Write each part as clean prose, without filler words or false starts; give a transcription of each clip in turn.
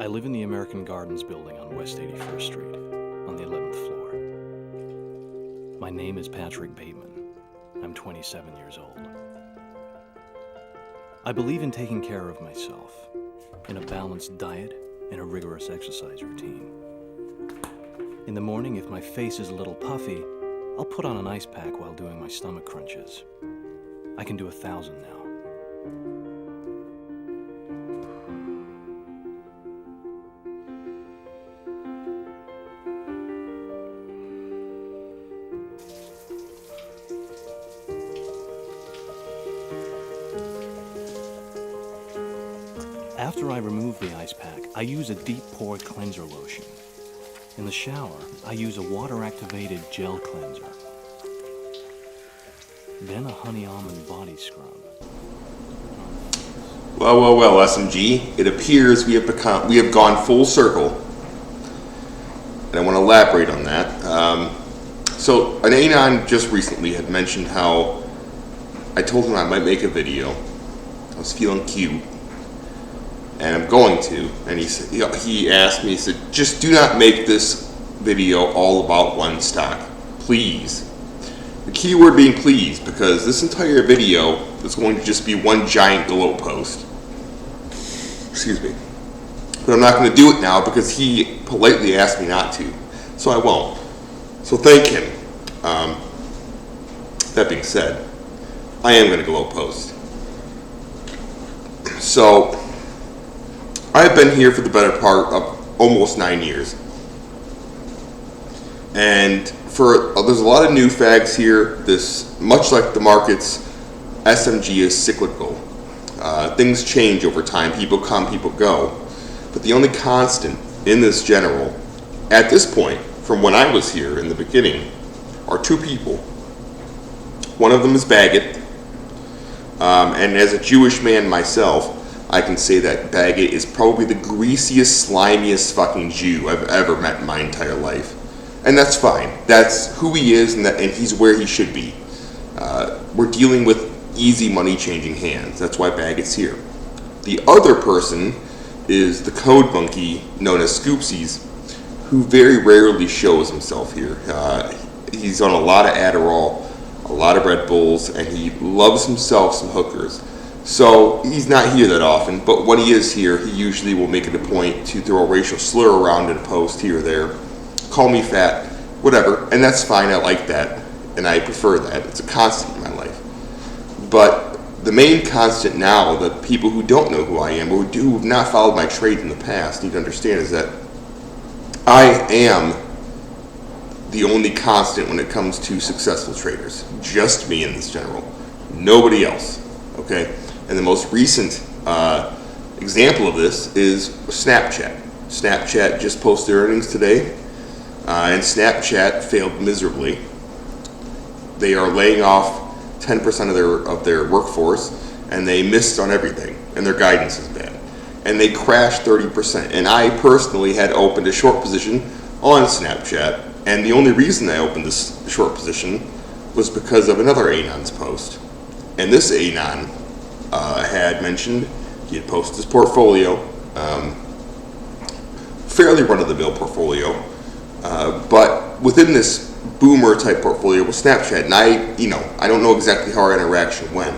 I live in the American Gardens building on West 81st Street, on the 11th floor. My name is Patrick Bateman. I'm 27 years old. I believe in taking care of myself, in a balanced diet and a rigorous exercise routine. In the morning, if my face is a little puffy, I'll put on an ice pack while doing my stomach crunches. I can do 1,000 now. After I remove the ice pack, I use a deep pore cleanser lotion. In the shower, I use a water-activated gel cleanser. Then a honey almond body scrub. Well, SMG, it appears we have gone full circle. And I want to elaborate on that. So an Anon just recently had mentioned how I told him I might make a video. I was feeling cute. And I'm going to, and he asked me, he said, just do not make this video all about one stock, please. The key word being please, because this entire video is going to just be one giant glow post. Excuse me. But I'm not going to do it now because he politely asked me not to, so I won't. So thank him. That being said, I am going to glow post. So I've been here for the better part of almost 9 years. And there's a lot of new fags here. Much like the markets, SMG is cyclical. Things change over time. People come, people go. But the only constant in this general, at this point, from when I was here in the beginning, are two people. One of them is Baggett. And as a Jewish man myself, I can say that Baggett is probably the greasiest, slimiest fucking Jew I've ever met in my entire life. And that's fine. That's who he is, and he's where he should be. We're dealing with easy money changing hands. That's why Baggett's here. The other person is the code monkey known as Scoopsies, who very rarely shows himself here. He's on a lot of Adderall, a lot of Red Bulls, and he loves himself some hookers. So he's not here that often, but when he is here, he usually will make it a point to throw a racial slur around in a post here or there, call me fat, whatever, and that's fine. I like that, and I prefer that. It's a constant in my life. But the main constant now that people who don't know who I am or who have not followed my trade in the past need to understand is that I am the only constant when it comes to successful traders. Just me in this general. Nobody else. Okay? And the most recent example of this is Snapchat. Snapchat just posted earnings today, and Snapchat failed miserably. They are laying off 10% of their workforce, and they missed on everything, and their guidance is bad. And they crashed 30%. And I personally had opened a short position on Snapchat, and the only reason I opened this short position was because of another Anon's post. And this Anon had mentioned he had posted his portfolio, fairly run-of-the-mill portfolio, but within this boomer type portfolio was Snapchat. And I don't know exactly how our interaction went,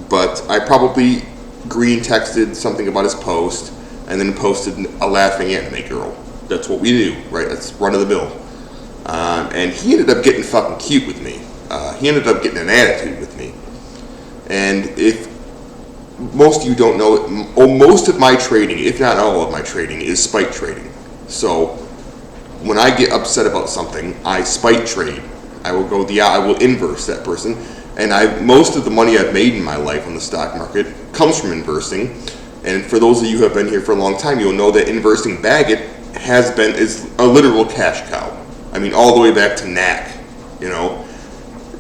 but I probably green texted something about his post and then posted a laughing anime girl. That's what we do, right? That's run-of-the-mill. And he ended up getting fucking cute with me. He ended up getting an attitude with me. And if most of you don't know, most of my trading, if not all of my trading, is spike trading. So when I get upset about something, I spike trade. I will inverse that person. And most of the money I've made in my life on the stock market comes from inversing. And for those of you who have been here for a long time, you'll know that inversing Baggett is a literal cash cow. I mean, all the way back to NAC,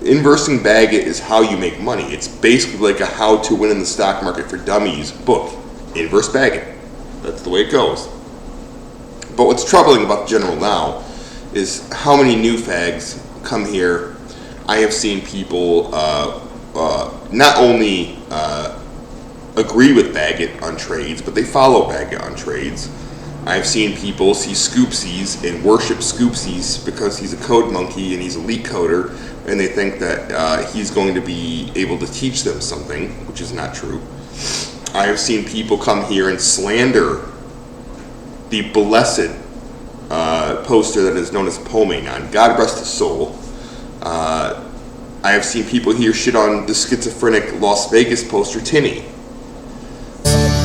Inversing Baggett is how you make money. It's basically like a how to win in the stock market for dummies book. Inverse Baggett. That's the way it goes. But what's troubling about the general now is how many new fags come here. I have seen people not only agree with Baggett on trades, but they follow Baggett on trades. I've seen people see Scoopsies and worship Scoopsies because he's a code monkey and he's a leak coder, and they think that he's going to be able to teach them something, which is not true. I have seen people come here and slander the blessed poster that is known as Pomenon. God rest his soul. I have seen people here shit on the schizophrenic Las Vegas poster Tinny.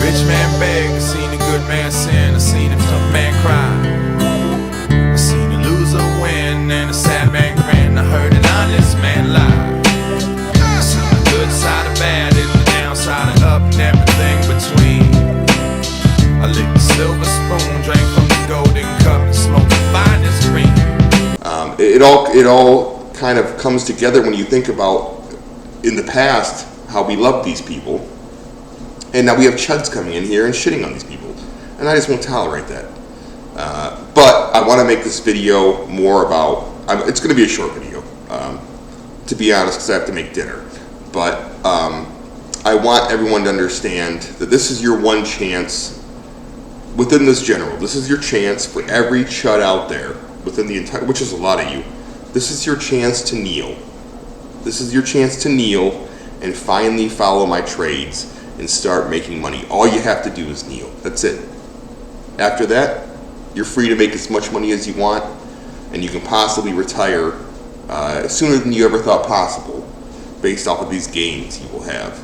Rich man beg, I seen a good man sin, I seen a tough man cry. I seen a loser win and a sad man grin, I heard an honest man lie. I seen the good side of bad and the downside of up and everything between. I licked the silver spoon, drank from the golden cup and smoked the finest green. It all kind of comes together when you think about in the past how we loved these people. And now we have Chuds coming in here and shitting on these people. And I just won't tolerate that. But I want to make this video more about... it's going to be a short video, to be honest, because I have to make dinner. But I want everyone to understand that this is your one chance within this general. This is your chance for every Chud out there within the entire... which is a lot of you. This is your chance to kneel. This is your chance to kneel and finally follow my trades and start making money. All you have to do is kneel. That's it. After that, you're free to make as much money as you want, and you can possibly retire sooner than you ever thought possible based off of these gains you will have.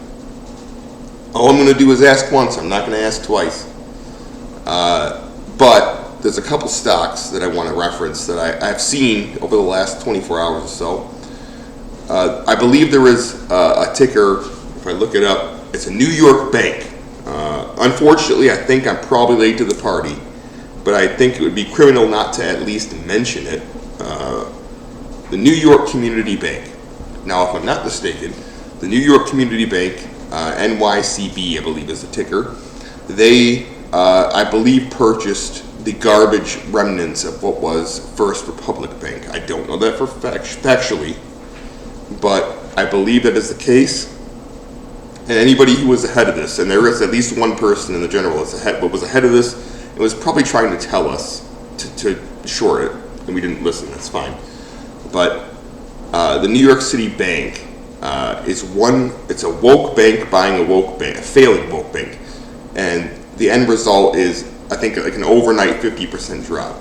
All I'm going to do is ask once. I'm not going to ask twice. But there's a couple stocks that I want to reference that I've seen over the last 24 hours or so. I believe there is a ticker, if I look it up, it's a New York bank. Unfortunately, I think I'm probably late to the party, but I think it would be criminal not to at least mention it. The New York Community Bank. Now, if I'm not mistaken, the New York Community Bank, NYCB, I believe is the ticker, they, I believe, purchased the garbage remnants of what was First Republic Bank. I don't know that for factually, but I believe that is the case. And anybody who was ahead of this, and there is at least one person in the general was ahead of this, and was probably trying to tell us to short it, and we didn't listen. That's fine. But the New York City Bank is it's a woke bank buying a woke bank, a failing woke bank, and the end result is, I think, like an overnight 50% drop.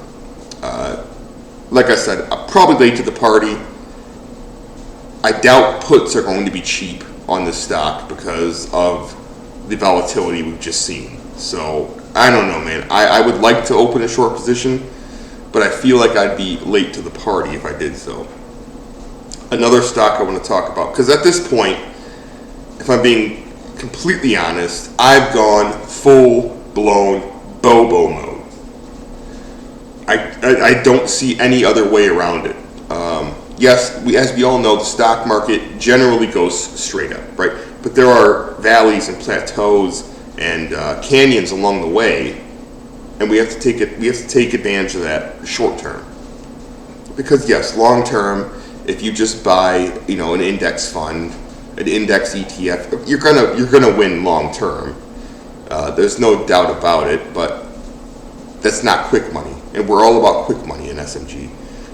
Like I said, I'm probably late to the party. I doubt puts are going to be cheap on this stock because of the volatility we've just seen. So, I don't know, man. I would like to open a short position, but I feel like I'd be late to the party if I did so. Another stock I want to talk about, because at this point, if I'm being completely honest, I've gone full-blown Bobo mode. I don't see any other way around it. Yes, as we all know, the stock market generally goes straight up, right? But there are valleys and plateaus and canyons along the way, and we have to take advantage of that short term. Because yes, long term, if you just buy, an index fund, an index ETF, you're gonna win long term. There's no doubt about it, but that's not quick money, and we're all about quick money in SMG.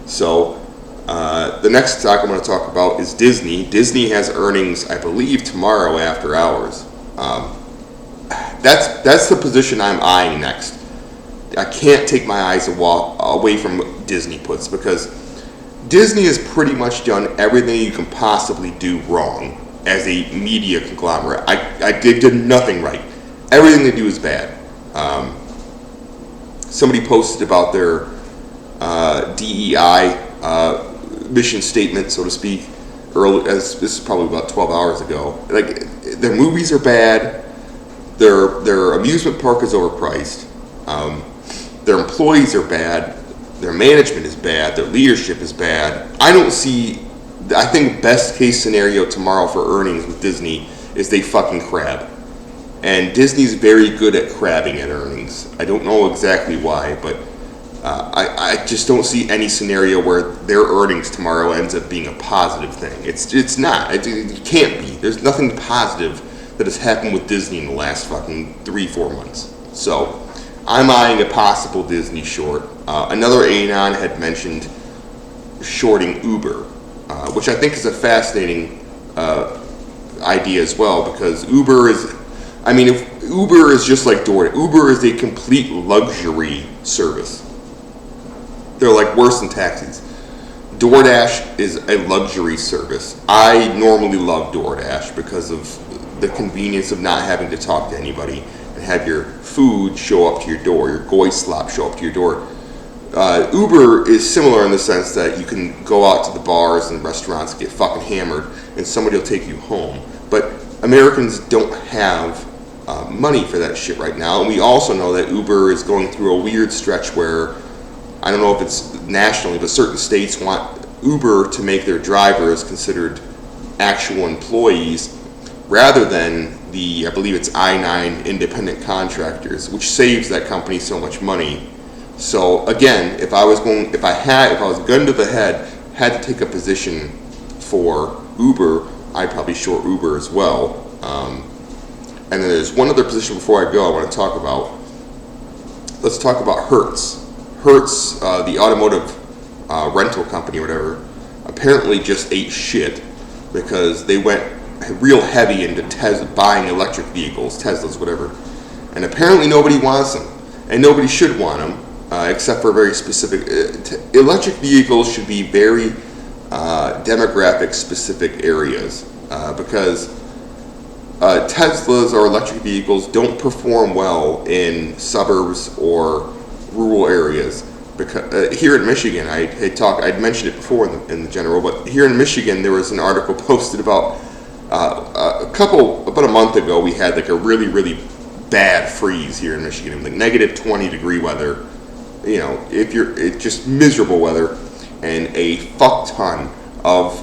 So the next stock I'm going to talk about is Disney. Disney has earnings, I believe, tomorrow after hours. That's the position I'm eyeing next. I can't take my eyes away from Disney puts, because Disney has pretty much done everything you can possibly do wrong as a media conglomerate. I did nothing right. Everything they do is bad. Somebody posted about their DEI mission statement, so to speak, this is probably about 12 hours ago. Like, their movies are bad. Their amusement park is overpriced. Their employees are bad. Their management is bad. Their leadership is bad. I think best case scenario tomorrow for earnings with Disney is they fucking crab. And Disney's very good at crabbing at earnings. I don't know exactly why, but I just don't see any scenario where their earnings tomorrow ends up being a positive thing. It's not. It can't be. There's nothing positive that has happened with Disney in the last fucking 3-4 months. So I'm eyeing a possible Disney short. Another Anon had mentioned shorting Uber, which I think is a fascinating idea as well, because Uber is, I mean, if Uber is just like DoorDash, Uber is a complete luxury service. They're like worse than taxis. DoorDash is a luxury service. I normally love DoorDash because of the convenience of not having to talk to anybody and have your food show up to your door, your goy slop show up to your door. Uber is similar in the sense that you can go out to the bars and restaurants, get fucking hammered, and somebody will take you home. But Americans don't have money for that shit right now. And we also know that Uber is going through a weird stretch where, I don't know if it's nationally, but certain states want Uber to make their drivers considered actual employees rather than the, I believe it's I-9 independent contractors, which saves that company so much money. So again, if I was gun to the head, had to take a position for Uber, I'd probably short Uber as well. And then there's one other position before I go I want to talk about. Let's talk about Hertz. Hertz, the automotive rental company or whatever, apparently just ate shit because they went real heavy into buying electric vehicles, Teslas, whatever. And apparently nobody wants them, and nobody should want them. Except for very specific, electric vehicles should be very demographic specific areas because Teslas or electric vehicles don't perform well in suburbs or rural areas. Because here in Michigan, I'd mentioned it before in the general, but here in Michigan there was an article posted about about a month ago. We had like a really bad freeze here in Michigan, like negative 20 degree weather. You know, it's just miserable weather, and a fuck ton of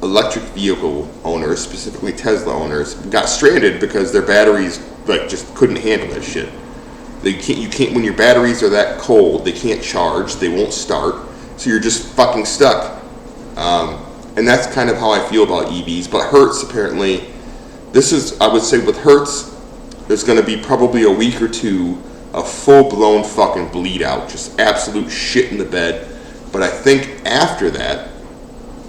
electric vehicle owners, specifically Tesla owners, got stranded because their batteries like just couldn't handle that shit. You can't when your batteries are that cold, they can't charge, they won't start, so you're just fucking stuck. And that's kind of how I feel about EVs. But Hertz, apparently, I would say with Hertz, there's going to be probably a week or two a full-blown fucking bleed out, just absolute shit in the bed. But I think after that,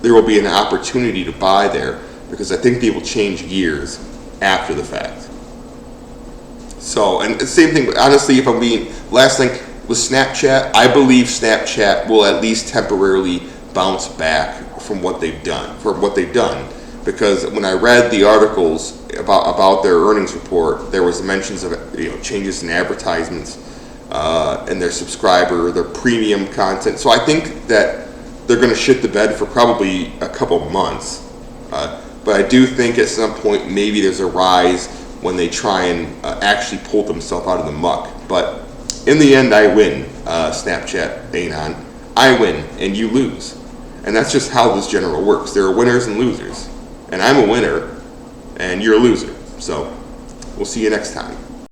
there will be an opportunity to buy there because I think they will change gears after the fact. So, and the same thing, honestly, if I'm being, last thing, with Snapchat, I believe Snapchat will at least temporarily bounce back from what they've done, because when I read the articles about their earnings report, there was mentions of changes in advertisements and their premium content. So I think that they're going to shit the bed for probably a couple months. But I do think at some point maybe there's a rise when they try and actually pull themselves out of the muck. But in the end, I win, Snapchat, Anon. I win and you lose. And that's just how this general works. There are winners and losers. And I'm a winner and you're a loser. So we'll see you next time.